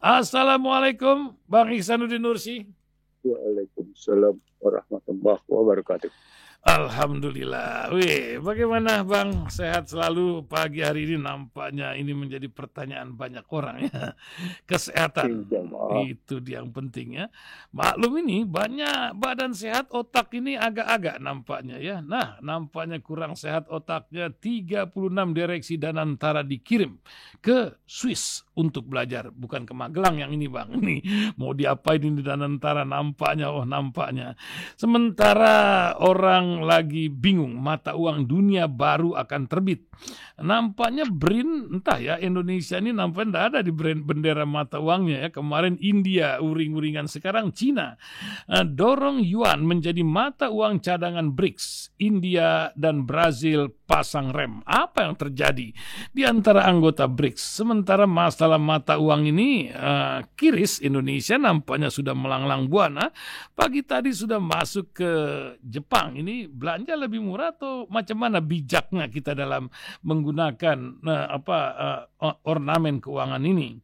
Assalamualaikum Bang Ihsanuddin Nursi. Waalaikumsalam warahmatullahi wabarakatuh. Alhamdulillah. Wih, bagaimana Bang? Sehat selalu pagi hari ini, nampaknya ini menjadi pertanyaan banyak orang ya. Kesehatan, itu yang penting ya. Maklum ini banyak badan sehat, otak ini agak-agak nampaknya ya. Nah, nampaknya kurang sehat otaknya. 36 direksi Danantara dikirim ke Swiss untuk belajar. Bukan ke Magelang yang ini Bang. Ini mau diapain ini Danantara nampaknya, nampaknya. Sementara orang lagi bingung mata uang dunia baru akan terbit. Nampaknya BRIN, entah ya, Indonesia ini nampaknya tidak ada di bendera mata uangnya ya. Kemarin India uring-uringan, sekarang Cina. Dorong yuan menjadi mata uang cadangan BRICS. India dan Brazil pasang rem. Apa yang terjadi di antara anggota BRICS? Sementara masalah mata uang ini kiris, Indonesia nampaknya sudah melanglang buana. Pagi tadi sudah masuk ke Jepang. Ini belanja lebih murah atau macam mana bijaknya kita dalam menggunakan ornamen keuangan ini?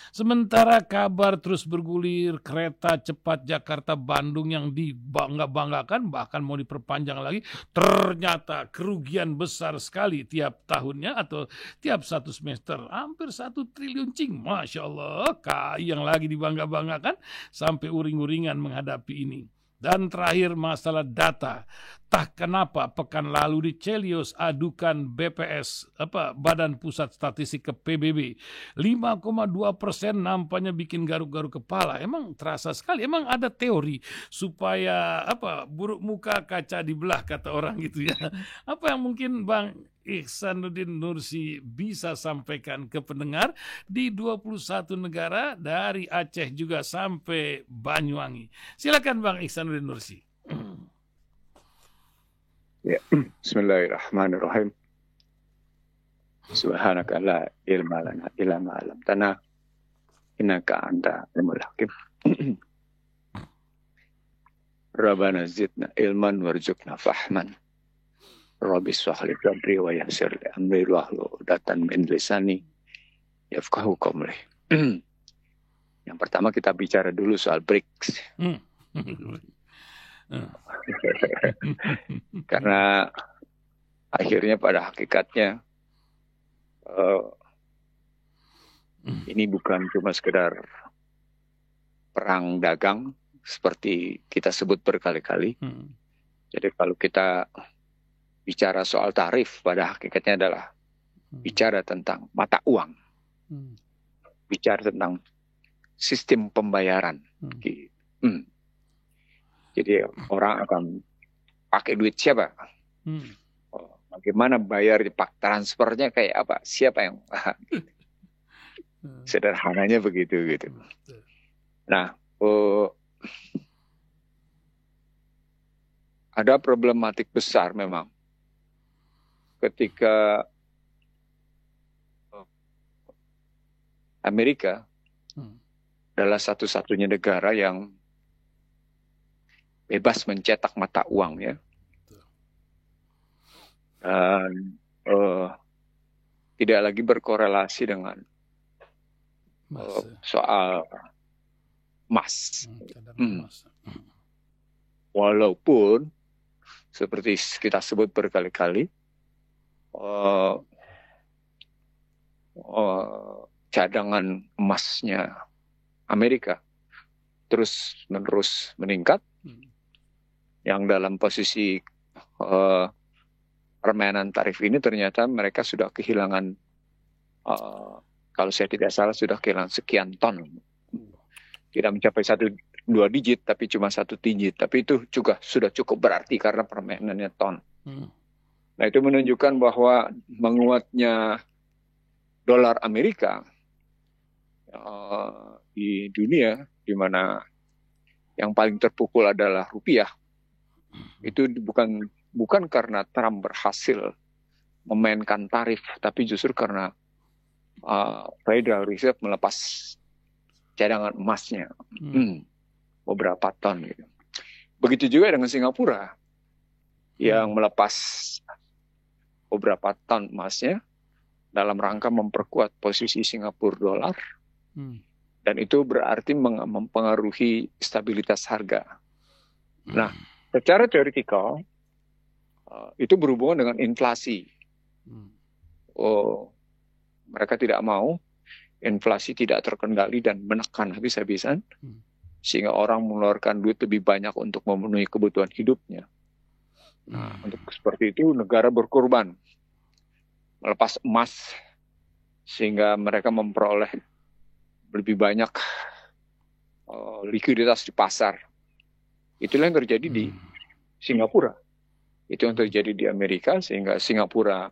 Sementara kabar terus bergulir, kereta cepat Jakarta-Bandung yang dibangga-banggakan bahkan mau diperpanjang lagi, ternyata kerugian besar sekali tiap tahunnya atau tiap satu semester, hampir 1 triliun cing. Masya Allah, KAI yang lagi dibangga-banggakan sampai uring-uringan menghadapi ini. Dan terakhir masalah data. Tak kenapa pekan lalu di Celios adukan BPS, Badan Pusat Statistik ke PBB. 5,2% nampaknya bikin garuk-garuk kepala. Emang terasa sekali. Emang ada teori supaya buruk muka kaca dibelah kata orang gitu ya. Apa yang mungkin Bang Ihsanuddin Nursi bisa sampaikan ke pendengar di 21 negara dari Aceh juga sampai Banyuwangi. Silakan Bang Ihsanuddin Nursi. Ya, bismillahirrahmanirrahim. Subhanaka la ilma lana illa ma 'allamtana innaka anta alimul hakim. Rabbana zidna ilman warzuqna fahman. Rabbi shrah li sadri wa yassir li amri wahlul 'uqdatam min lisani yafqahu qawli. Yang pertama kita bicara dulu soal BRICS. Karena akhirnya pada hakikatnya ini bukan cuma sekedar perang dagang seperti kita sebut berkali-kali. Jadi kalau kita bicara soal tarif, pada hakikatnya adalah bicara tentang mata uang, bicara tentang sistem pembayaran. Jadi orang akan pakai duit siapa? Bagaimana bayar, transfernya kayak apa? Siapa yang sederhananya begitu gitu. Nah, ada problematik besar memang ketika Amerika adalah satu-satunya negara yang bebas mencetak mata uang ya. Dan tidak lagi berkorelasi dengan soal emas. Walaupun seperti kita sebut berkali-kali, cadangan emasnya Amerika terus-menerus meningkat, yang dalam posisi permainan tarif ini ternyata mereka sudah kehilangan, kalau saya tidak salah sudah kehilangan sekian ton. Tidak mencapai 1-2 digit, tapi cuma 1 digit. Tapi itu juga sudah cukup berarti karena permainannya ton. Nah, itu menunjukkan bahwa menguatnya dolar Amerika di dunia, di mana yang paling terpukul adalah rupiah, itu bukan karena Trump berhasil memainkan tarif, tapi justru karena Federal Reserve melepas cadangan emasnya beberapa ton gitu. Begitu juga dengan Singapura yang melepas beberapa ton emasnya dalam rangka memperkuat posisi Singapura dolar Dan itu berarti mempengaruhi stabilitas harga. Nah, secara teoretikal, itu berhubungan dengan inflasi. Mereka tidak mau inflasi tidak terkendali dan menekan habis-habisan, sehingga orang mengeluarkan duit lebih banyak untuk memenuhi kebutuhan hidupnya. Nah, untuk seperti itu negara berkorban, melepas emas, sehingga mereka memperoleh lebih banyak likuiditas di pasar. Itulah yang terjadi di Singapura. Itu yang terjadi di Amerika, sehingga Singapura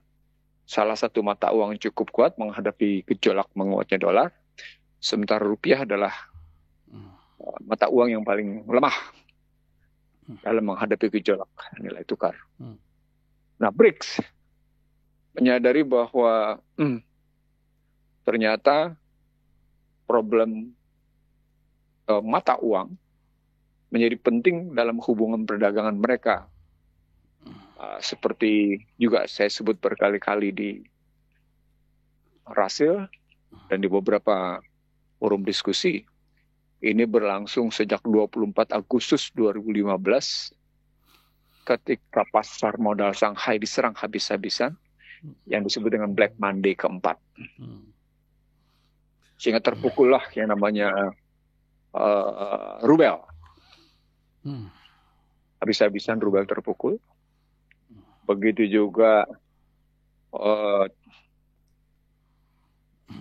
salah satu mata uang yang cukup kuat menghadapi gejolak menguatnya dolar, sementara rupiah adalah mata uang yang paling lemah dalam menghadapi gejolak nilai tukar. Nah, BRICS menyadari bahwa ternyata problem mata uang menjadi penting dalam hubungan perdagangan mereka. Seperti juga saya sebut berkali-kali di Rasil dan di beberapa forum diskusi, ini berlangsung sejak 24 Agustus 2015 ketika pasar modal Shanghai diserang habis-habisan, yang disebut dengan Black Monday keempat. Sehingga terpukullah yang namanya rubel. Habis-habisan rubel terpukul. Begitu juga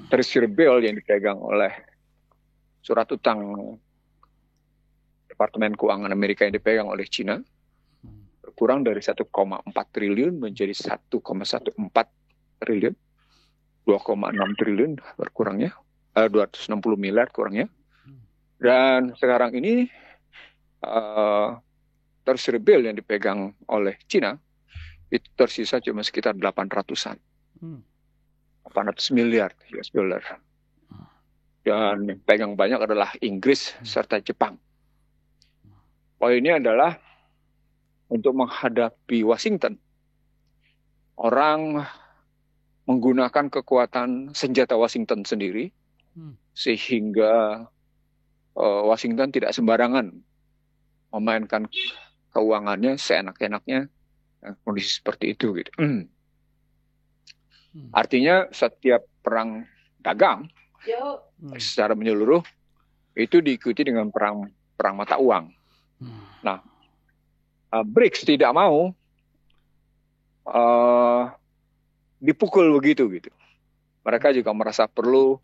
treasury bill yang dipegang oleh surat utang Departemen Keuangan Amerika yang dipegang oleh China berkurang dari 1,4 triliun menjadi 1,14 triliun, 2,6 triliun berkurangnya, 260 miliar kurangnya. Dan sekarang ini treasury bill yang dipegang oleh China itu tersisa cuma sekitar 800-an. 800 miliar US dollar. Dan yang pegang banyak adalah Inggris serta Jepang. Poinnya adalah untuk menghadapi Washington, orang menggunakan kekuatan senjata Washington sendiri, sehingga Washington tidak sembarangan memainkan keuangannya seenak-enaknya. Kondisi seperti itu gitu. Artinya setiap perang dagang secara menyeluruh itu diikuti dengan perang mata uang. Nah, BRICS tidak mau dipukul begitu gitu. Mereka juga merasa perlu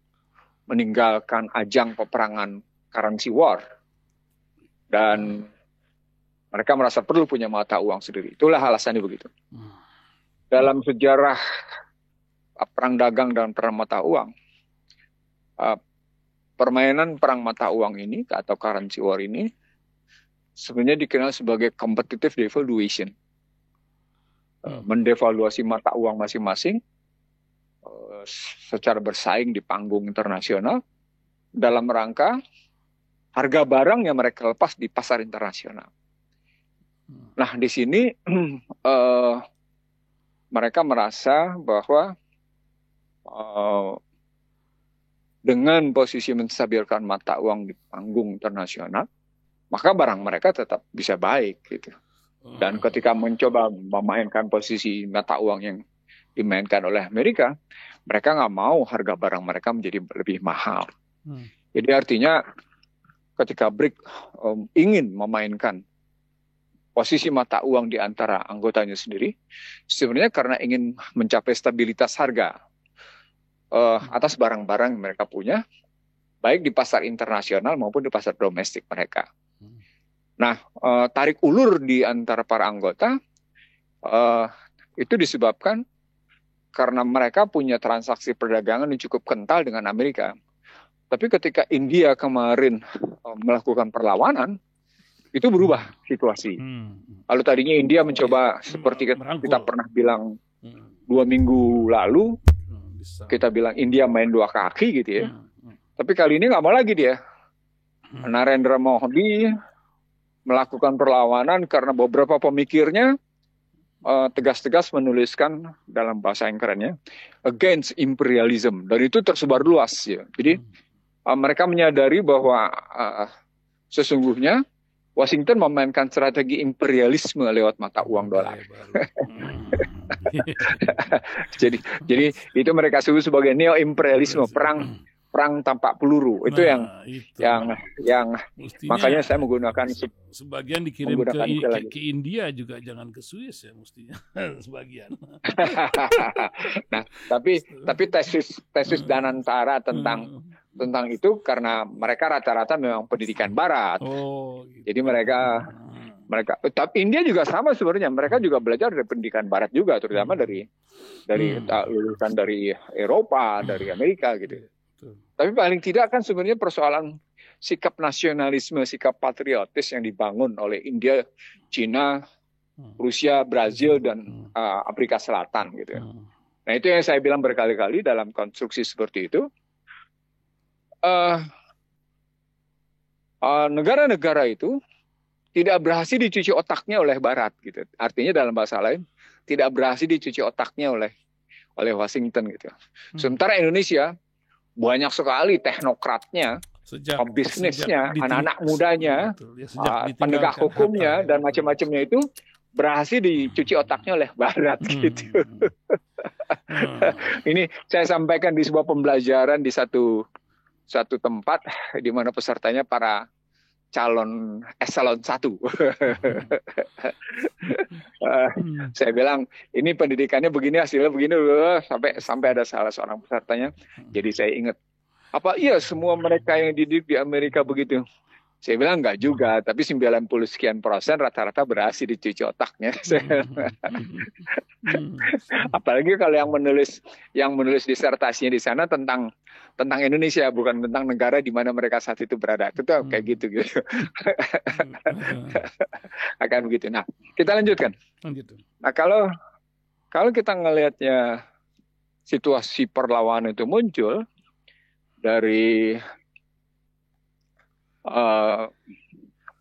meninggalkan ajang peperangan currency war, dan mereka merasa perlu punya mata uang sendiri. Itulah alasannya begitu. Dalam sejarah perang dagang dan perang mata uang, permainan perang mata uang ini atau currency war ini sebenarnya dikenal sebagai competitive devaluation. Mendevaluasi mata uang masing-masing secara bersaing di panggung internasional dalam rangka harga barang yang mereka lepas di pasar internasional. Nah, di sini mereka merasa bahwa dengan posisi menstabilkan mata uang di panggung internasional, maka barang mereka tetap bisa baik gitu. Dan ketika mencoba memainkan posisi mata uang yang dimainkan oleh Amerika, mereka nggak mau harga barang mereka menjadi lebih mahal. Jadi artinya ketika BRICS ingin memainkan posisi mata uang di antara anggotanya sendiri, sebenarnya karena ingin mencapai stabilitas harga atas barang-barang yang mereka punya, baik di pasar internasional maupun di pasar domestik mereka. Nah, tarik ulur di antara para anggota itu disebabkan karena mereka punya transaksi perdagangan yang cukup kental dengan Amerika. Tapi ketika India kemarin melakukan perlawanan, itu berubah situasi. Kalau tadinya India mencoba seperti kita pernah bilang 2 minggu lalu, kita bilang India main 2 kaki gitu ya. Tapi kali ini nggak mau lagi dia. Narendra Modi melakukan perlawanan karena beberapa pemikirnya tegas-tegas menuliskan dalam bahasa yang kerennya against imperialism, dan itu tersebar luas ya. Jadi mereka menyadari bahwa sesungguhnya Washington memainkan strategi imperialisme lewat mata uang dolar. Jadi itu mereka sebut sebagai neo-imperialisme, perang tanpa peluru. Itu yang makanya saya menggunakan sebagian dikirim ke India juga, jangan ke Swiss ya mestinya sebagian. Nah, tapi tesis Danantara tentang itu karena mereka rata-rata memang pendidikan Barat. Gitu. Jadi mereka tapi India juga sama sebenarnya, mereka juga belajar dari pendidikan Barat juga, terutama dari lulusan dari Eropa, dari Amerika gitu. Tapi paling tidak kan sebenarnya persoalan sikap nasionalisme, sikap patriotis yang dibangun oleh India, Cina, Rusia, Brazil, dan Afrika Selatan gitu. Nah itu yang saya bilang berkali-kali dalam konstruksi seperti itu. Negara-negara itu tidak berhasil dicuci otaknya oleh Barat gitu. Artinya dalam bahasa lain tidak berhasil dicuci otaknya oleh Washington gitu. Sementara Indonesia banyak sekali teknokratnya, pebisnisnya, anak-anak mudanya, penegak hukumnya dan macam-macamnya itu berhasil dicuci otaknya oleh Barat gitu. Ini saya sampaikan di sebuah pembelajaran di satu tempat di mana pesertanya para calon eselon 1. Saya bilang ini pendidikannya begini, hasilnya begini, sampai ada salah seorang pesertanya. Jadi saya ingat, apa iya semua mereka yang dididik di Amerika begitu? Saya bilang enggak juga, tapi 90 sekian % rata-rata berhasil dicuci otaknya. Apalagi kalau yang menulis disertasinya di sana tentang Indonesia, bukan tentang negara di mana mereka saat itu berada. Itu tuh kayak gitu. Akan begitu. Nah, kita lanjutkan. Nah, kalau kita ngelihatnya situasi perlawanan itu muncul dari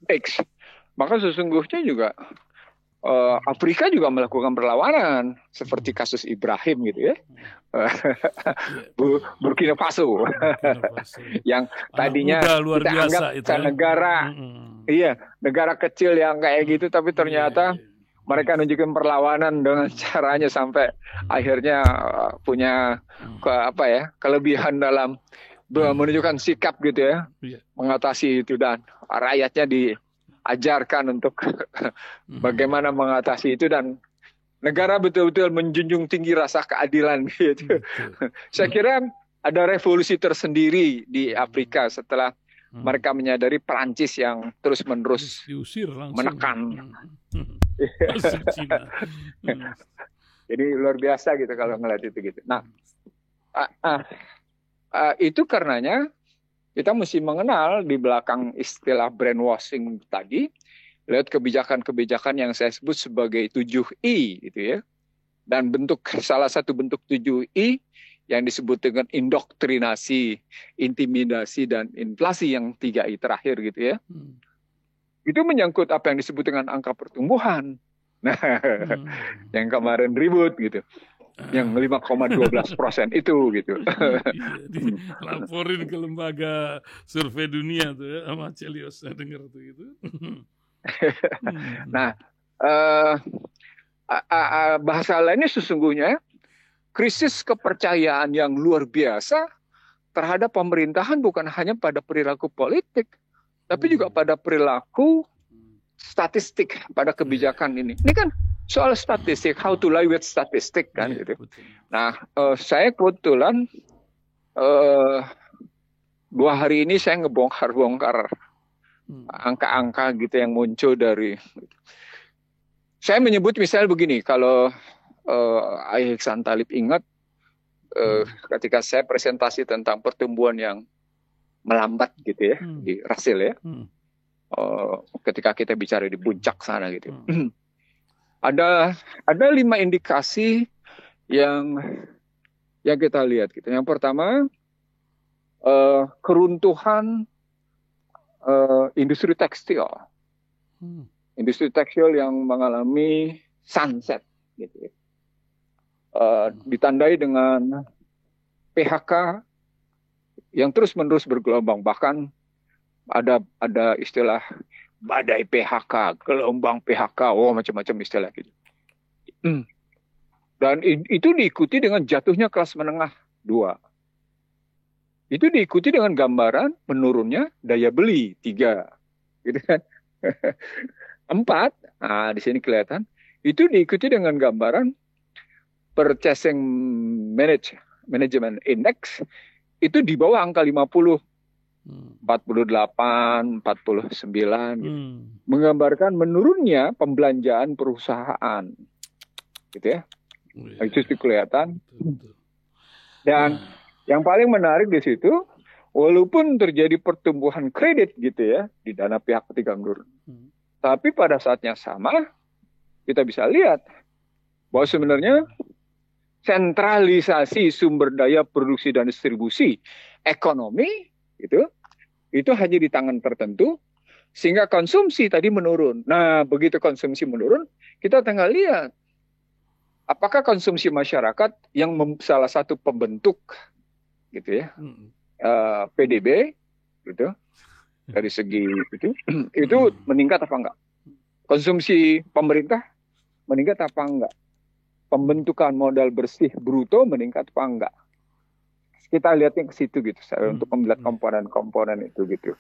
X, maka sesungguhnya juga Afrika juga melakukan perlawanan seperti kasus Ibrahim gitu ya. Burkina Faso yang tadinya kita anggap itu negara negara kecil yang kayak gitu, tapi ternyata mereka nunjukin perlawanan dengan caranya sampai akhirnya punya kelebihan dalam menunjukkan sikap gitu ya, mengatasi itu, dan rakyatnya diajarkan untuk bagaimana mengatasi itu, dan negara betul-betul menjunjung tinggi rasa keadilan gitu. Saya kira ada revolusi tersendiri di Afrika setelah mereka menyadari Perancis yang terus-menerus menekan. Jadi luar biasa gitu kalau ngeliat itu gitu. Nah, itu karenanya kita mesti mengenal di belakang istilah brainwashing tadi, lihat kebijakan-kebijakan yang saya sebut sebagai 7I gitu ya. Dan salah satu bentuk 7I yang disebut dengan indoktrinasi, intimidasi, dan inflasi, yang 3I terakhir gitu ya. Itu menyangkut apa yang disebut dengan angka pertumbuhan. Nah, yang kemarin ribut gitu. Yang 5,12% itu gitu. Laporin ke lembaga survei dunia tuh ya, sama Celios, saya dengar tuh gitu. Nah, bahasa lainnya sesungguhnya krisis kepercayaan yang luar biasa terhadap pemerintahan bukan hanya pada perilaku politik, tapi juga pada perilaku statistik, pada kebijakan ini. Ini kan soal statistik, how to lie with statistik kan gitu. Nah, saya kebetulan 2 hari ini saya ngebongkar angka-angka gitu yang muncul dari. Saya menyebut misalnya begini, kalau Ihsan Talib ingat ketika saya presentasi tentang pertumbuhan yang melambat gitu ya di Rasil ya, ketika kita bicara di puncak sana gitu. Ada 5 indikasi yang kita lihat gitu. Yang pertama, keruntuhan industri tekstil. Industri tekstil yang mengalami sunset gitu ya. Ditandai dengan PHK yang terus-menerus bergelombang. Bahkan ada istilah badai PHK, gelombang PHK, macam-macam istilah gitu. Dan itu diikuti dengan jatuhnya kelas menengah 2. Itu diikuti dengan gambaran menurunnya daya beli 3. Gitu kan? 4, nah di sini kelihatan, itu diikuti dengan gambaran purchasing management index itu di bawah angka 50. 48, 49 gitu. Menggambarkan menurunnya pembelanjaan perusahaan. Gitu ya. Itu kelihatan. Dan yang paling menarik di situ, walaupun terjadi pertumbuhan kredit gitu ya di dana pihak ketiga menurun. Tapi pada saat yang sama kita bisa lihat bahwa sebenarnya sentralisasi sumber daya produksi dan distribusi ekonomi itu hanya di tangan tertentu, sehingga konsumsi tadi menurun. Nah, begitu konsumsi menurun, kita tinggal lihat apakah konsumsi masyarakat yang salah satu pembentuk gitu ya PDB gitu dari segi itu meningkat apa enggak? Konsumsi pemerintah meningkat apa enggak? Pembentukan modal bersih bruto meningkat apa enggak? Kita lihatnya ke situ gitu, untuk melihat komponen-komponen itu gitu.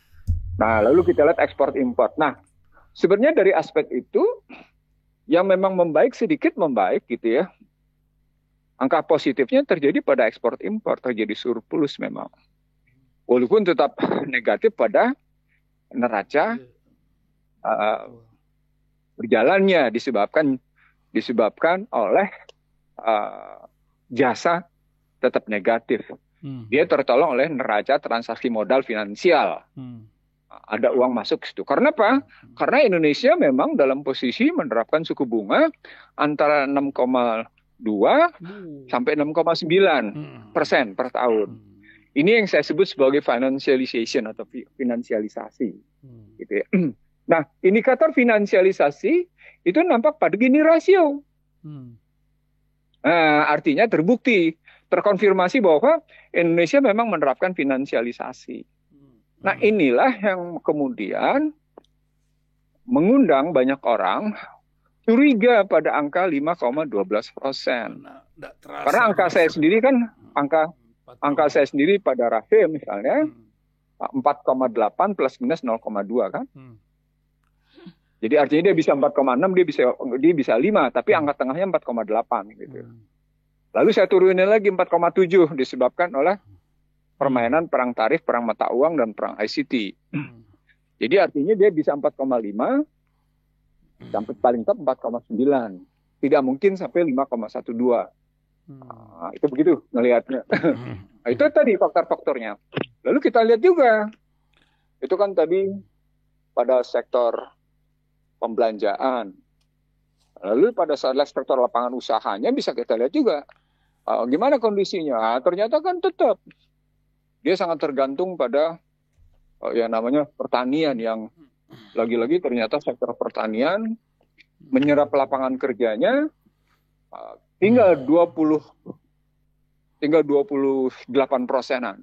Nah, lalu kita lihat ekspor impor. Nah, sebenarnya dari aspek itu yang memang membaik sedikit membaik gitu ya. Angka positifnya terjadi pada ekspor impor, terjadi surplus memang. Walaupun tetap negatif pada neraca berjalannya disebabkan oleh jasa tetap negatif. Dia tertolong oleh neraca transaksi modal finansial. Ada uang masuk ke situ. Karena apa? Karena Indonesia memang dalam posisi menerapkan suku bunga antara 6,2 sampai 6,9% per tahun. Ini yang saya sebut sebagai financialization atau finansialisasi. Gitu ya. Nah, indikator finansialisasi itu nampak pada Gini rasio. Nah, artinya terbukti, terkonfirmasi bahwa Indonesia memang menerapkan finansialisasi. Nah, inilah yang kemudian mengundang banyak orang curiga pada angka 5,12%. Karena angka saya sendiri kan, angka saya sendiri pada Rahim misalnya 4,8 plus minus 0,2 kan. Jadi artinya dia bisa 4,6, dia bisa 5, tapi angka tengahnya 4,8 gitu. Lalu saya turunin lagi 4,7 disebabkan oleh permainan perang tarif, perang mata uang, dan perang ICT. Jadi artinya dia bisa 4,5 sampai paling top 4,9. Tidak mungkin sampai 5,12. Nah, itu begitu ngelihatnya. Nah, itu tadi faktor-faktornya. Lalu kita lihat juga, itu kan tadi pada sektor pembelanjaan. Lalu pada saat sektor lapangan usahanya bisa kita lihat juga gimana kondisinya. Ternyata kan tetap dia sangat tergantung pada yang namanya pertanian, yang lagi-lagi ternyata sektor pertanian menyerap lapangan kerjanya tinggal 28%-an.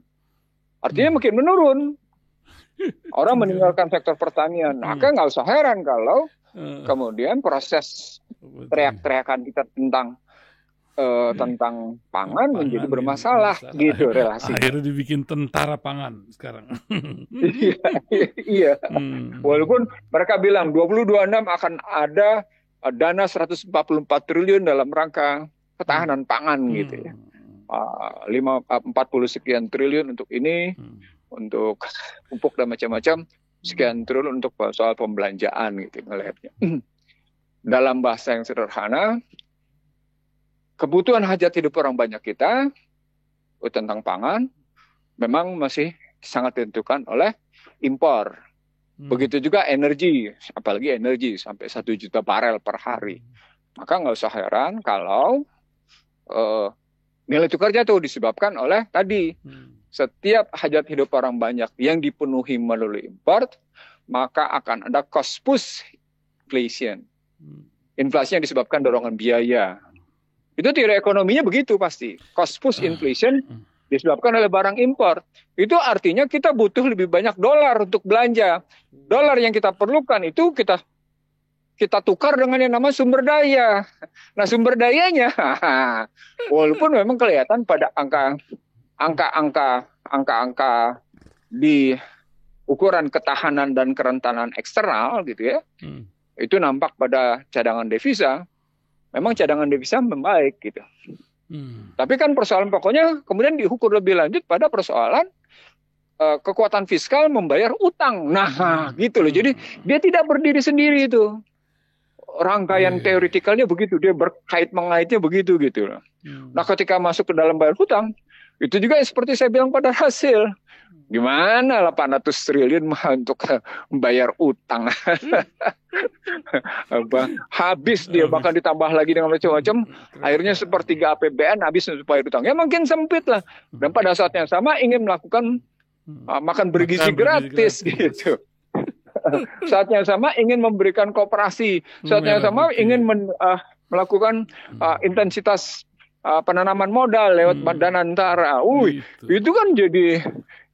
Artinya makin menurun. Orang meninggalkan sektor pertanian. Maka nggak usah heran kalau kemudian proses teriak-teriakan kita tentang pangan menjadi bermasalah gitu relasi. Akhirnya dibikin tentara pangan sekarang. Iya. Walaupun mereka bilang 2026 akan ada dana 144 triliun dalam rangka ketahanan pangan gitu ya. 40 sekian triliun untuk ini, untuk pupuk dan macam-macam, sekian triliun untuk soal pembelanjaan gitu ngelihatnya. Dalam bahasa yang sederhana, kebutuhan hajat hidup orang banyak kita tentang pangan memang masih sangat ditentukan oleh impor. Begitu juga energi, apalagi energi sampai 1 juta barel per hari. Maka nggak usah heran kalau nilai tukar jatuh disebabkan oleh tadi setiap hajat hidup orang banyak yang dipenuhi melalui import, maka akan ada cost push inflation. Inflasi yang disebabkan dorongan biaya. Itu teori ekonominya begitu pasti. Cost push inflation disebabkan oleh barang impor. Itu artinya kita butuh lebih banyak dolar untuk belanja. Dolar yang kita perlukan itu kita tukar dengan yang namanya sumber daya. Nah, sumber dayanya, walaupun memang kelihatan pada angka-angka di ukuran ketahanan dan kerentanan eksternal gitu ya, itu nampak pada cadangan devisa. Memang cadangan devisa membaik gitu. Tapi kan persoalan pokoknya kemudian diukur lebih lanjut pada persoalan kekuatan fiskal membayar utang. Nah, gitu loh. Jadi dia tidak berdiri sendiri itu. Rangkaian teoretikalnya begitu, dia berkait-mengaitnya begitu gitu. Nah, ketika masuk ke dalam bayar hutang, itu juga seperti saya bilang pada hasil. Gimana 800 triliun untuk membayar utang. Habis dia, bahkan ditambah lagi dengan macam-macam. Akhirnya sepertiga APBN habis untuk bayar utang. Ya makin sempit lah. Dan pada saat yang sama ingin melakukan makan bergizi gratis gitu. Saatnya sama ingin memberikan kooperasi, saatnya sama ingin melakukan intensitas penanaman modal lewat Badan Antara. Itu kan jadi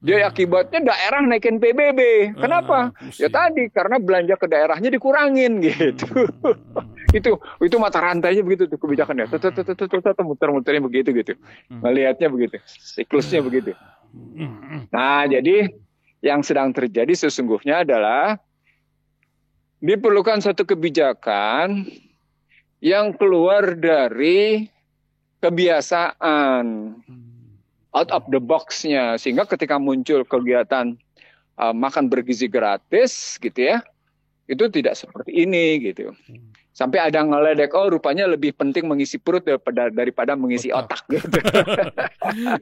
akibatnya daerah naikin PBB. Kenapa? Ya tadi karena belanja ke daerahnya dikurangin gitu. Itu mata rantainya begitu tuh kebijakannya. Muter-muternya begitu gitu. Melihatnya begitu. Siklusnya begitu. Nah, jadi yang sedang terjadi sesungguhnya adalah diperlukan satu kebijakan yang keluar dari kebiasaan, out of the box-nya, sehingga ketika muncul kegiatan makan bergizi gratis gitu ya, itu tidak seperti ini gitu. Sampai ada ngeledek, rupanya lebih penting mengisi perut daripada mengisi otak gitu.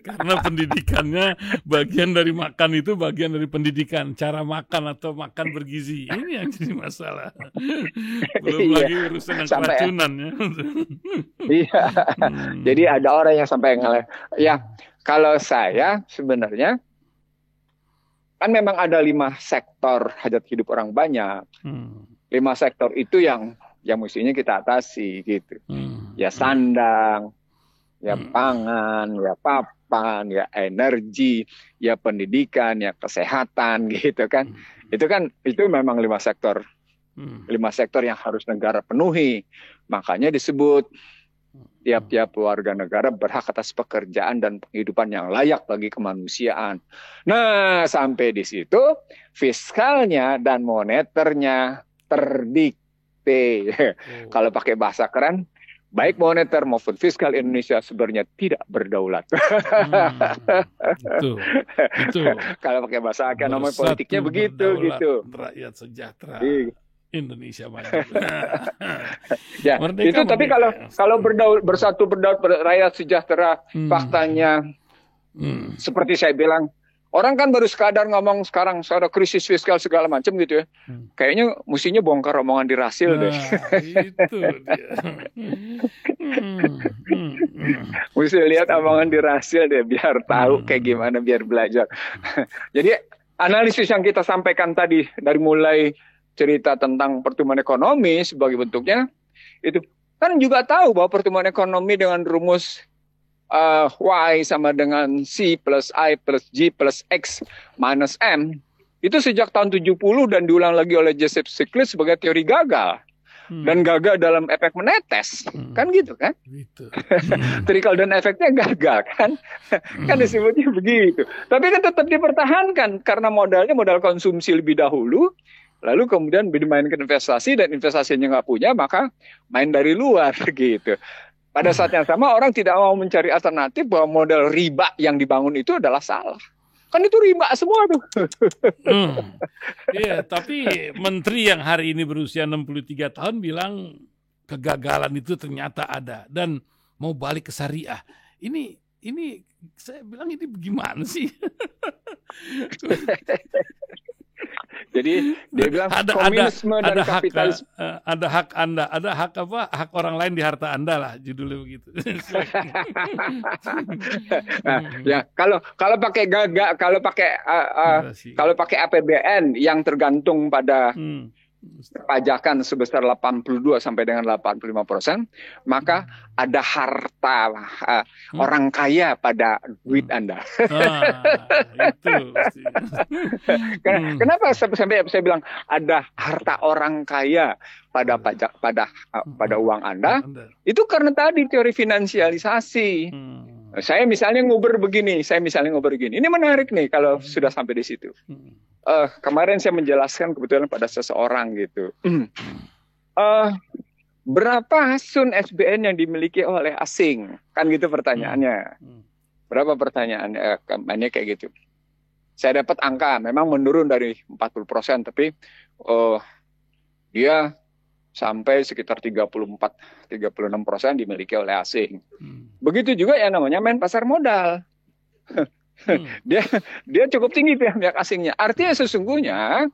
Karena pendidikannya bagian dari makan itu bagian dari pendidikan, cara makan atau makan bergizi. Ini yang jadi masalah. Belum lagi urusan yang keracunan ya. Iya. Jadi ada orang yang sampai ngeledek. Ya, kalau saya sebenarnya kan memang ada 5 sektor hajat hidup orang banyak. 5 sektor itu yang mestinya kita atasi gitu. Ya sandang, ya pangan, ya papan, ya energi, ya pendidikan, ya kesehatan gitu kan. Itu memang 5 sektor. 5 sektor yang harus negara penuhi. Makanya disebut tiap-tiap warga negara berhak atas pekerjaan dan penghidupan yang layak bagi kemanusiaan. Nah, sampai di situ fiskalnya dan moneternya terdikte. Kalau pakai bahasa keren, baik moneter maupun fiskal Indonesia sebenarnya tidak berdaulat. Betul. Kalau pakai bahasa ekonomi politiknya begitu gitu. Rakyat sejahtera. Indonesia maju. Ya, itu tapi kalau bersatu berdaulat rakyat sejahtera, faktanya seperti saya bilang, orang kan baru sekadar ngomong sekarang ada krisis fiskal segala macam gitu ya. Kayaknya mestinya bongkar omongan di Rasil deh. Itu dia. Mesti lihat omongan di Rasil deh biar tahu kayak gimana, biar belajar. Jadi analisis yang kita sampaikan tadi dari mulai cerita tentang pertumbuhan ekonomi sebagai bentuknya itu kan juga tahu bahwa pertumbuhan ekonomi dengan rumus Y sama dengan C plus I plus G plus X minus M itu sejak tahun 70 dan diulang lagi oleh Joseph Stiglitz sebagai teori gagal. Dan gagal dalam efek menetes. Kan gitu kan? Trickle down efeknya gagal kan? Kan disebutnya begitu. Tapi kan tetap dipertahankan karena modalnya modal konsumsi lebih dahulu. Lalu kemudian dimainkan investasi dan investasinya nggak punya, maka main dari luar gitu. Pada saat yang sama orang tidak mau mencari alternatif bahwa modal riba yang dibangun itu adalah salah. Kan itu riba semua tuh. Iya, tapi menteri yang hari ini berusia 63 tahun bilang kegagalan itu ternyata ada dan mau balik ke syariah. Ini saya bilang ini bagaimana sih? Jadi dia bilang komunisme dan kapitalisme. Ada hak Anda, ada hak apa? Hak orang lain di harta Anda lah, judulnya begitu. Ya, kalau pakai kalau pakai APBN yang tergantung pada pajakan sebesar 82 sampai dengan 85%, maka ada harta orang kaya pada duit Anda. Itu. Kenapa sampai saya bilang ada harta orang kaya pada pajak pada uang Anda? Itu karena tadi teori finansialisasi. Saya misalnya ngobrol begini. Ini menarik nih kalau sudah sampai di situ. Kemarin saya menjelaskan kebetulan pada seseorang gitu. Berapa Sun SBN yang dimiliki oleh asing? Kan gitu pertanyaannya. Berapa pertanyaannya? Kayak gitu. Saya dapat angka, memang menurun dari 40%, tapi dia sampai sekitar 34-36% dimiliki oleh asing. Begitu juga yang namanya main pasar modal. Dia cukup tinggi pihak asingnya. Artinya sesungguhnya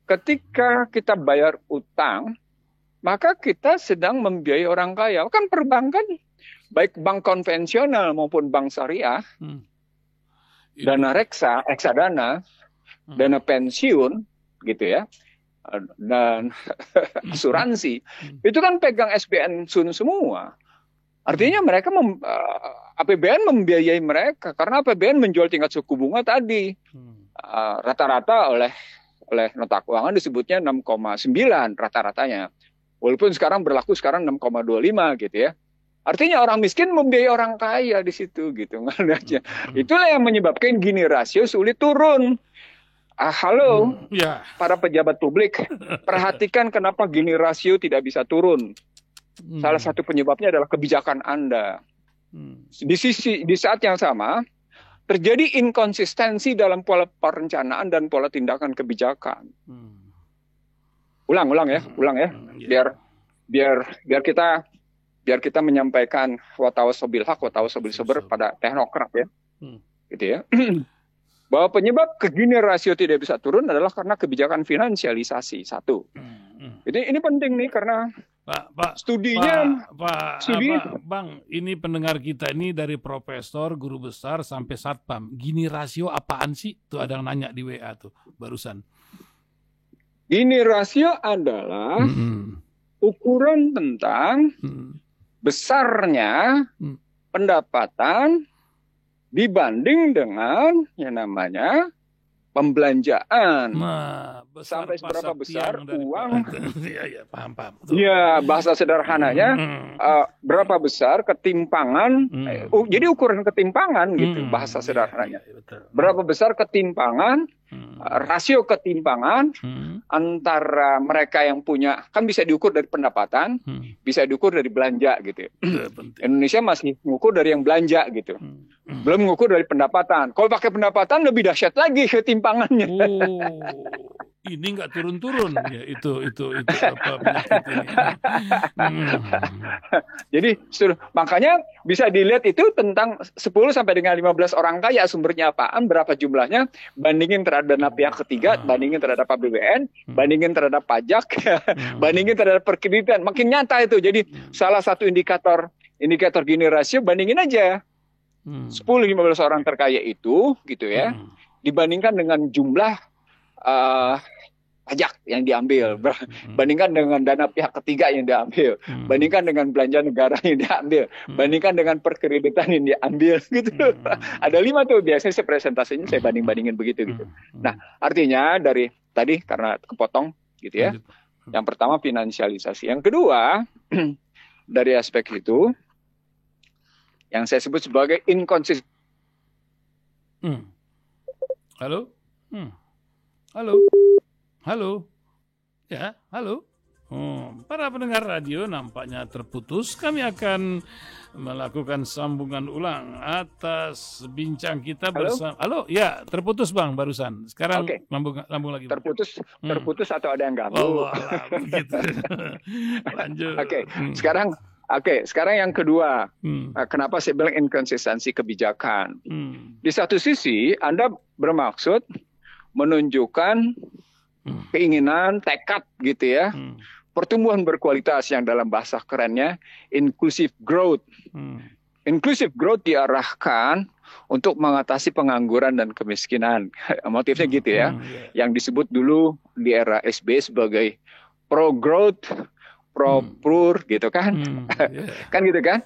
ketika kita bayar utang, maka kita sedang membiayai orang kaya. Kan perbankan, baik bank konvensional maupun bank syariah, dana reksadana, dana pensiun, gitu ya, dan asuransi, itu kan pegang SBN Sun semua. Artinya mereka APBN membiayai mereka karena APBN menjual tingkat suku bunga tadi. Rata-rata oleh nota keuangan disebutnya 6,9 rata-ratanya. Walaupun sekarang berlaku 6,25 gitu ya. Artinya orang miskin membiayai orang kaya di situ gitu. Itulah yang menyebabkan Gini rasio sulit turun. Halo, para pejabat publik, perhatikan kenapa Gini rasio tidak bisa turun. Salah satu penyebabnya adalah kebijakan Anda. Di saat yang sama, terjadi inkonsistensi dalam pola perencanaan dan pola tindakan kebijakan. Ulang ya. Biar kita menyampaikan watawasobil haq, watawasobil sabr pada teknokrat ya. Gitu ya. Bahwa penyebab Gini rasio tidak bisa turun adalah karena kebijakan finansialisasi. Satu. Ini penting nih karena studinya, Bang, ini pendengar kita ini dari profesor, guru besar sampai satpam. Gini rasio apaan sih? Tuh ada yang nanya di WA tuh barusan. Gini rasio adalah ukuran tentang besarnya pendapatan dibanding dengan yang namanya pembelanjaan. Sampai seberapa besar uang. Paham. Ya, bahasa sederhananya berapa besar ketimpangan. Jadi ukuran ketimpangan gitu bahasa sederhananya. Berapa besar ketimpangan, rasio ketimpangan antara mereka yang punya, kan bisa diukur dari pendapatan, bisa diukur dari belanja gitu. Indonesia masih mengukur dari yang belanja gitu. Belum mengukur dari pendapatan. Kalau pakai pendapatan lebih dahsyat lagi ketimpangannya. Ini nggak turun-turun ya itu apa penyakit ini. Jadi makanya bisa dilihat itu tentang 10 sampai dengan 15 orang kaya, sumbernya apaan, berapa jumlahnya, bandingin terhadap dana pihak ketiga, bandingin terhadap APBN, bandingin terhadap pajak, bandingin terhadap perkreditan. Makin nyata itu. Jadi salah satu indikator Gini rasio, bandingin aja 10-15 orang terkaya itu gitu ya, dibandingkan dengan jumlah pajak yang diambil, bandingkan dengan dana pihak ketiga yang diambil, bandingkan dengan belanja negara yang diambil, bandingkan dengan perkreditan yang diambil gitu. Ada 5 tuh biasanya saya presentasinya saya banding-bandingin begitu gitu. Nah, artinya dari tadi karena kepotong gitu ya. Yang pertama finansialisasi, yang kedua dari aspek itu yang saya sebut sebagai inkonsistensi. Halo? Ya, halo. Para pendengar radio nampaknya terputus. Kami akan melakukan sambungan ulang atas bincang kita bersama. Halo, ya terputus Bang barusan. Sekarang lambung lagi. Terputus atau ada yang ganggu? Begitu. Lanjut. Sekarang yang kedua, kenapa saya bilang inkonsistensi kebijakan? Di satu sisi, Anda bermaksud menunjukkan keinginan, tekad gitu ya, pertumbuhan berkualitas yang dalam bahasa kerennya inclusive growth. Inclusive growth diarahkan untuk mengatasi pengangguran dan kemiskinan. Motifnya gitu ya, yang disebut dulu di era SBY sebagai pro growth, pro poor gitu kan. Kan gitu kan?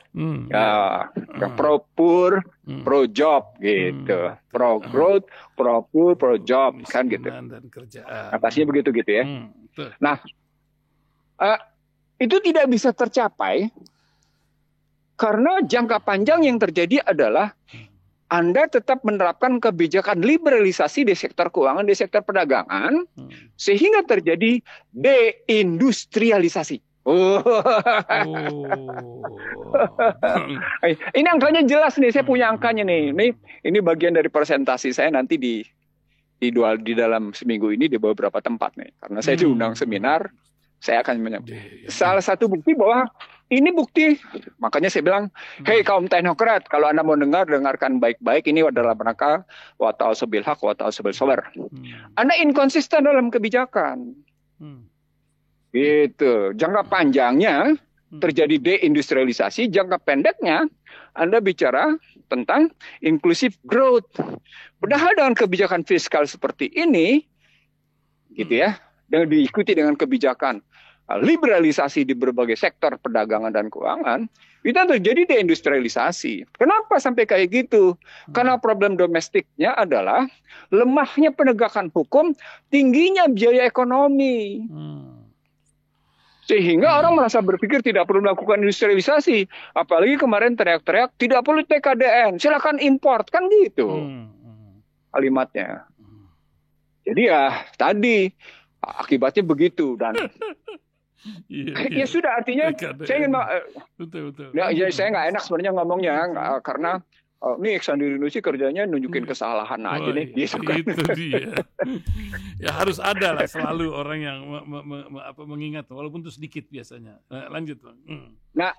Pro poor, pro job gitu. Pro growth, pro poor, pro job kan gitu. Dan kerjaan. Atasnya begitu gitu ya. Nah, itu tidak bisa tercapai karena jangka panjang yang terjadi adalah Anda tetap menerapkan kebijakan liberalisasi di sektor keuangan, di sektor perdagangan, sehingga terjadi deindustrialisasi. Ini angkanya jelas nih, saya punya angkanya nih. Ini bagian dari presentasi saya nanti di dalam seminggu ini di beberapa tempat nih. Karena saya diundang seminar, saya akan menyampaikan. Salah satu bukti bahwa ini bukti, makanya saya bilang, hey kaum teknokrat, kalau Anda mau dengarkan baik-baik, ini adalah rangka wa ta'awsaw bil haq wa ta'awsaw bil sabr. Anda inkonsisten dalam kebijakan. Gitu. Jangka panjangnya terjadi deindustrialisasi, jangka pendeknya Anda bicara tentang inclusive growth. Padahal dengan kebijakan fiskal seperti ini, gitu ya, dengan diikuti dengan kebijakan liberalisasi di berbagai sektor perdagangan dan keuangan, itu terjadi deindustrialisasi. Kenapa sampai kayak gitu? Karena problem domestiknya adalah lemahnya penegakan hukum, tingginya biaya ekonomi. Sehingga orang merasa berpikir tidak perlu melakukan industrialisasi. Apalagi kemarin teriak-teriak, tidak perlu TKDN, silakan import, kan gitu kalimatnya. Jadi ya tadi akibatnya begitu. Dan ya sudah, artinya saya ingin saya nggak enak sebenarnya ngomongnya karena ini Iksan Indonesia kerjanya nunjukin kesalahan aja nih. Gitu kan. Itu dia. Ya harus ada lah selalu orang yang mengingat walaupun itu sedikit biasanya. Lanjut Bang. Nah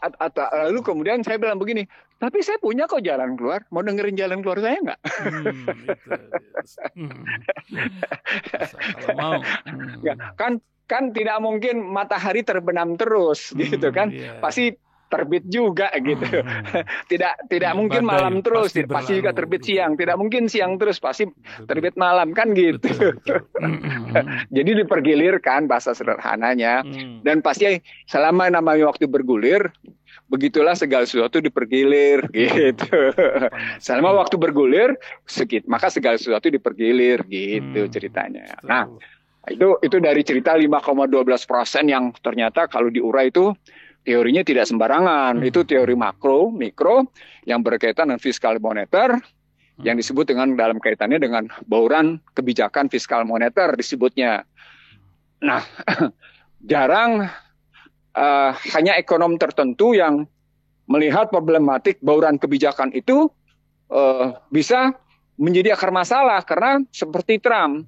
lalu kemudian saya bilang begini, tapi saya punya kok jalan keluar, mau dengerin jalan keluar saya nggak? Kalau mau. Kan tidak mungkin matahari terbenam terus gitu kan, pasti terbit juga gitu. Tidak mungkin malam terus, pasti juga terbit siang. Tidak mungkin siang terus, pasti terbit malam kan gitu. Jadi dipergilirkan bahasa sederhananya. Dan pasti selama namanya waktu bergulir, begitulah segala sesuatu dipergilir gitu. Selama waktu bergulir, maka segala sesuatu dipergilir gitu ceritanya. Nah, itu dari cerita 5,12% yang ternyata kalau diurai itu teorinya tidak sembarangan. Itu teori makro, mikro yang berkaitan dengan fiskal moneter yang disebut dengan dalam kaitannya dengan bauran kebijakan fiskal moneter disebutnya. Nah, jarang hanya ekonom tertentu yang melihat problematik bauran kebijakan itu bisa menjadi akar masalah karena seperti Trump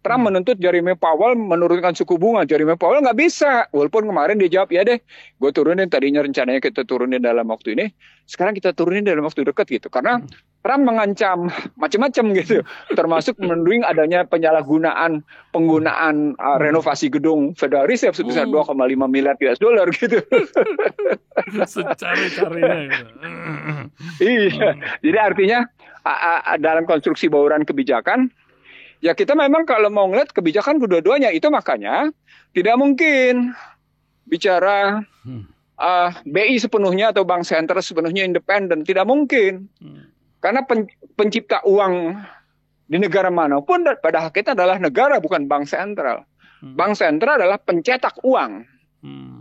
menuntut Jeremy Powell menurunkan suku bunga. Jeremy Powell nggak bisa. Walaupun kemarin dia jawab, ya deh, gue turunin, tadinya rencananya kita turunin dalam waktu ini, sekarang kita turunin dalam waktu dekat gitu. Karena Trump mengancam macam-macam gitu. Termasuk menuding adanya penggunaan renovasi gedung Federal Reserve sebesar 2,5 miliar US dollar gitu. Secara-caranya gitu. Iya. Jadi artinya dalam konstruksi bauran kebijakan, ya kita memang kalau mau ngeliat kebijakan kedua-duanya itu, makanya tidak mungkin bicara BI sepenuhnya atau bank sentral sepenuhnya independen, tidak mungkin. Karena pencipta uang di negara manapun pada hakikatnya adalah negara, bukan bank sentral. Bank sentral adalah pencetak uang.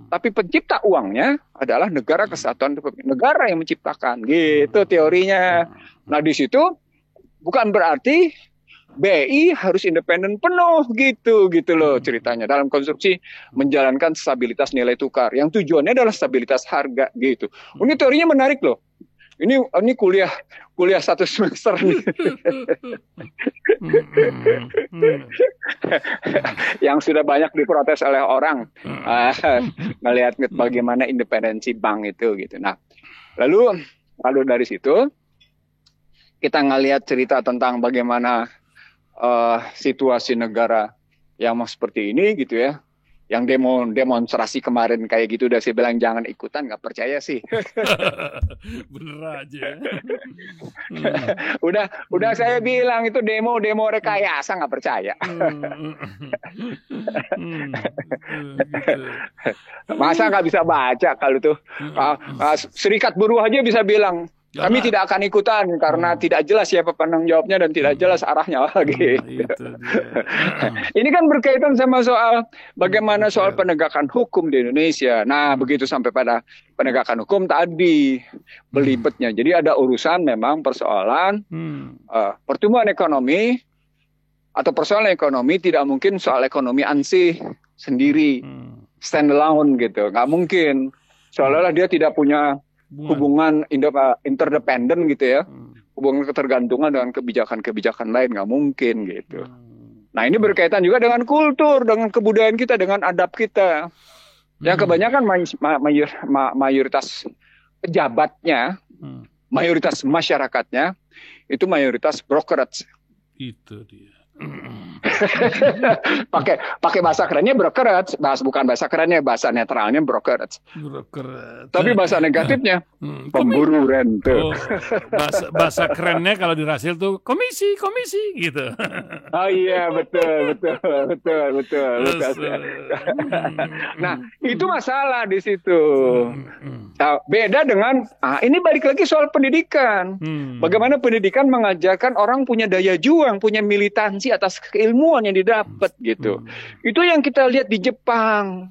Tapi pencipta uangnya adalah negara kesatuan Republik, negara yang menciptakan. Gitu teorinya. Nah di situ bukan berarti BI harus independen penuh gitu loh ceritanya dalam konstruksi menjalankan stabilitas nilai tukar yang tujuannya adalah stabilitas harga gitu. Ini teorinya menarik loh. Ini kuliah 1 semester nih. Yang sudah banyak diprotes oleh orang melihat bagaimana independensi bank itu gitu. Nah, lalu dari situ kita ngelihat cerita tentang bagaimana situasi negara yang seperti ini gitu ya. yang demonstrasi kemarin kayak gitu udah saya bilang jangan ikutan, nggak percaya sih. Bener aja. Udah saya bilang itu demo rekayasa, nggak percaya. Gitu. Masa nggak bisa baca kalau tuh serikat buruh aja bisa bilang kami tidak akan ikutan karena tidak jelas siapa penanggung jawabnya dan tidak jelas arahnya lagi. Ini kan berkaitan sama soal bagaimana soal penegakan hukum di Indonesia. Nah, begitu sampai pada penegakan hukum tadi belibetnya. Jadi ada urusan memang persoalan pertumbuhan ekonomi atau persoalan ekonomi tidak mungkin soal ekonomi ansih sendiri, stand alone gitu. Nggak mungkin. Seolah-olah dia tidak punya hubungan interdependen gitu ya, hubungan ketergantungan dengan kebijakan-kebijakan lain, nggak mungkin gitu. Nah ini berkaitan juga dengan kultur, dengan kebudayaan kita, dengan adab kita. Yang kebanyakan mayoritas pejabatnya, mayoritas masyarakatnya itu mayoritas brokerage. Itu dia. pakai bahasa kerennya brokerage, bukan bahasa kerennya, bahasa netralnya brokerage. Tapi bahasa negatifnya pemburu rente. Bahasa kerennya kalau di Rasil tuh komisi gitu. Oh iya betul. Nah itu masalah di situ. Nah, beda dengan ini balik lagi soal pendidikan. Bagaimana pendidikan mengajarkan orang punya daya juang, punya militansi atas keilmuan yang didapat gitu. Itu yang kita lihat di Jepang.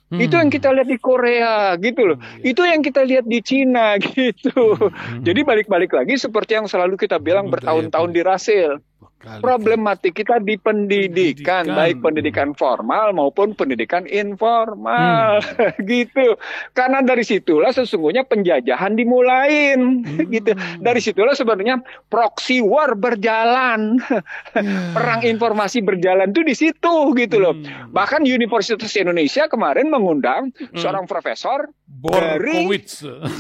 Itu yang kita lihat di Korea gitu loh. Itu yang kita lihat di Cina gitu. Jadi balik-balik lagi seperti yang selalu kita bilang bertahun-tahun di Rasil. Problematik kita di pendidikan, baik pendidikan formal maupun pendidikan informal gitu. Karena dari situlah sesungguhnya penjajahan dimulain gitu. Dari situlah sebenarnya proxy war berjalan. Perang informasi berjalan tuh di situ gitu loh. Bahkan Universitas Indonesia kemarin mengundang seorang profesor dari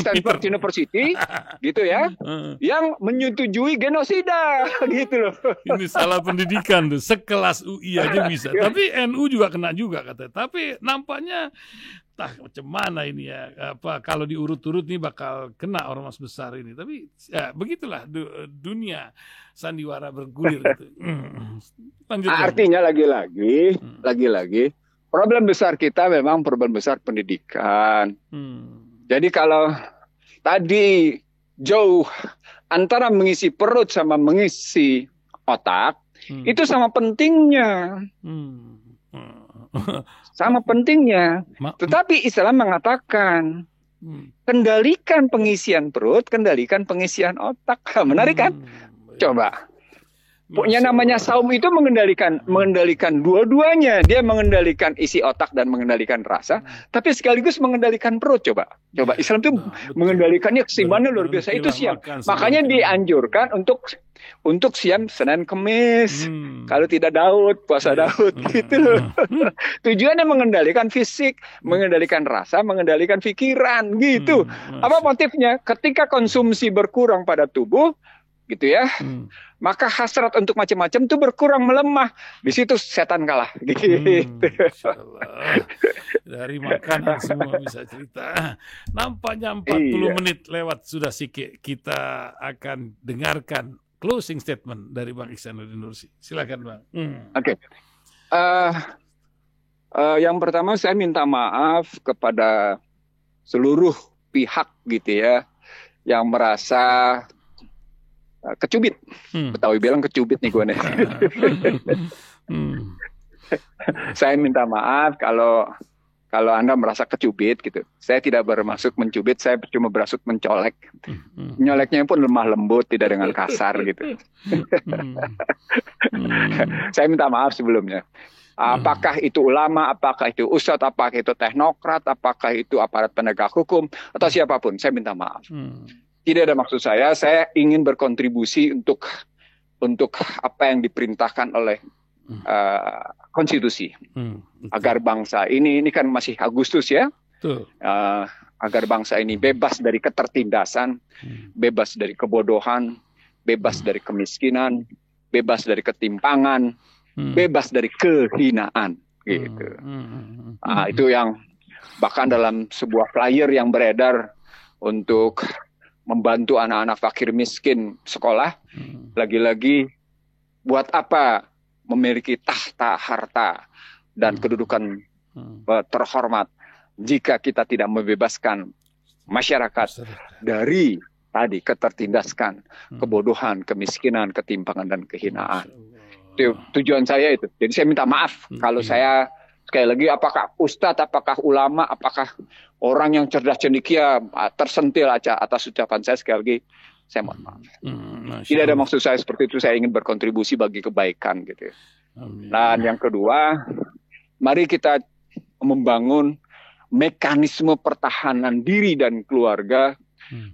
Stanford University gitu ya, yang menyetujui genosida gitu loh. Ini salah pendidikan tuh, sekelas UI aja bisa. Tapi NU juga kena juga katanya. Tapi nampaknya macam mana ini ya, kalau diurut-urut nih bakal kena ormas besar ini. Tapi ya begitulah dunia sandiwara bergulir gitu. Artinya lagi-lagi problem besar kita memang problem besar pendidikan. Jadi kalau tadi jauh antara mengisi perut sama mengisi otak, itu sama pentingnya. Sama pentingnya. Tetapi Islam mengatakan, kendalikan pengisian perut, kendalikan pengisian otak. Menarik kan? Coba. Punya namanya saum itu mengendalikan dua-duanya. Dia mengendalikan isi otak dan mengendalikan rasa, tapi sekaligus mengendalikan perut. Coba Islam itu mengendalikannya keseimbangan luar biasa. Itu siam. Makanya dianjurkan untuk siam Senin Kemis. Kalau tidak puasa Daud gitu. Tujuannya mengendalikan fisik, mengendalikan rasa, mengendalikan pikiran gitu. Apa motifnya? Ketika konsumsi berkurang pada tubuh, gitu ya, maka hasrat untuk macam-macam itu berkurang, melemah. Di situ setan kalah. Gitu. Dari makanan semua bisa cerita. Nampaknya 40 menit lewat sudah Sike. Kita akan dengarkan closing statement dari Bang Ihsanuddin Nursi. Silakan Bang. Oke. Yang pertama saya minta maaf kepada seluruh pihak gitu ya, yang merasa kecubit. Betawi bilang kecubit nih gue nih. Saya minta maaf kalau Anda merasa kecubit gitu. Saya tidak bermaksud mencubit, saya cuma bermaksud mencolek. Nyoleknya pun lemah lembut, tidak dengan kasar gitu. Saya minta maaf sebelumnya. Apakah itu ulama, apakah itu ustadz, apakah itu teknokrat, apakah itu aparat penegak hukum, atau siapapun, saya minta maaf. Tidak ada maksud saya ingin berkontribusi untuk apa yang diperintahkan oleh konstitusi. Agar bangsa ini kan masih Agustus ya, agar bangsa ini bebas dari ketertindasan, bebas dari kebodohan, bebas dari kemiskinan, bebas dari ketimpangan, bebas dari kehinaan. gitu. Itu yang bahkan dalam sebuah flyer yang beredar untuk membantu anak-anak fakir miskin sekolah, lagi-lagi buat apa memiliki tahta, harta, dan kedudukan terhormat jika kita tidak membebaskan masyarakat dari tadi ketertindaskan, kebodohan, kemiskinan, ketimpangan, dan kehinaan. Itu tujuan saya itu. Jadi saya minta maaf kalau saya sekali lagi, apakah ustadz, apakah ulama, apakah orang yang cerdas cendekia tersentil aja atas ucapan saya, sekali lagi saya mohon maaf. Tidak ada maksud saya seperti itu. Saya ingin berkontribusi bagi kebaikan gitu. Dan yang kedua, mari kita membangun mekanisme pertahanan diri dan keluarga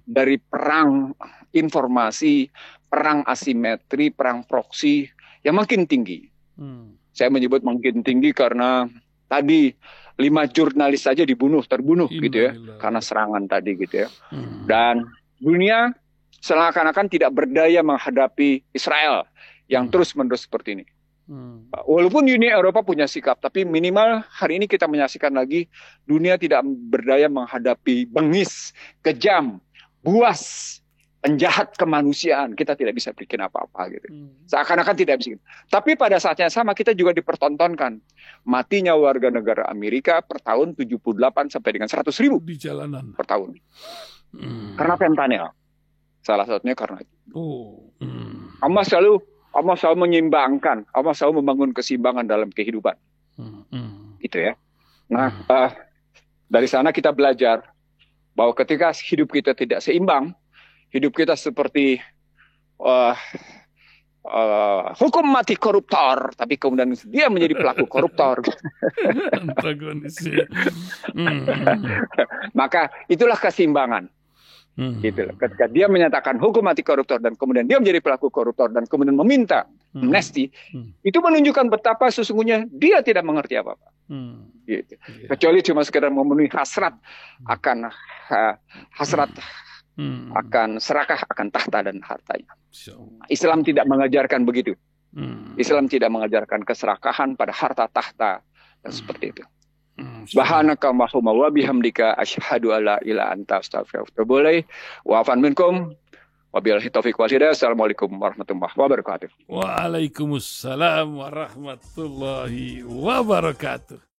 dari perang informasi, perang asimetri, perang proksi yang makin tinggi. Saya menyebut makin tinggi karena tadi 5 jurnalis saja terbunuh gitu ya, karena serangan tadi gitu ya. Dan dunia seakan-akan tidak berdaya menghadapi Israel yang terus-menerus seperti ini. Walaupun Uni Eropa punya sikap, tapi minimal hari ini kita menyaksikan lagi dunia tidak berdaya menghadapi bengis, kejam, buas, penjahat kemanusiaan. Kita tidak bisa bikin apa-apa gitu. Seakan-akan tidak bisa. Tapi pada saat yang sama kita juga dipertontonkan matinya warga negara Amerika per tahun 78 sampai dengan 100.000 di jalanan per tahun. Karena fentanyl. Salah satunya karena itu. Allah selalu menyeimbangkan, Allah selalu membangun keseimbangan dalam kehidupan. Gitu ya. Nah, dari sana kita belajar bahwa ketika hidup kita tidak seimbang, hidup kita seperti hukum mati koruptor, tapi kemudian dia menjadi pelaku koruptor. Antagonis. Maka itulah keseimbangan. Gitu. Ketika dia menyatakan hukum mati koruptor dan kemudian dia menjadi pelaku koruptor dan kemudian meminta amnesti, itu menunjukkan betapa sesungguhnya dia tidak mengerti apa-apa. Gitu. Kecuali cuma sekedar memenuhi hasrat akan akan serakah akan tahta dan hartanya. Islam tidak mengajarkan begitu. Islam tidak mengajarkan keserakahan pada harta tahta dan seperti itu. Subhanaka Allahumma wa bihamdika asyhadu alla ilaha anta astaghfiruka wa atubu minkum. Wabillahi taufiq wal hidayah. Assalamualaikum warahmatullahi wabarakatuh. Waalaikumsalam warahmatullahi wabarakatuh.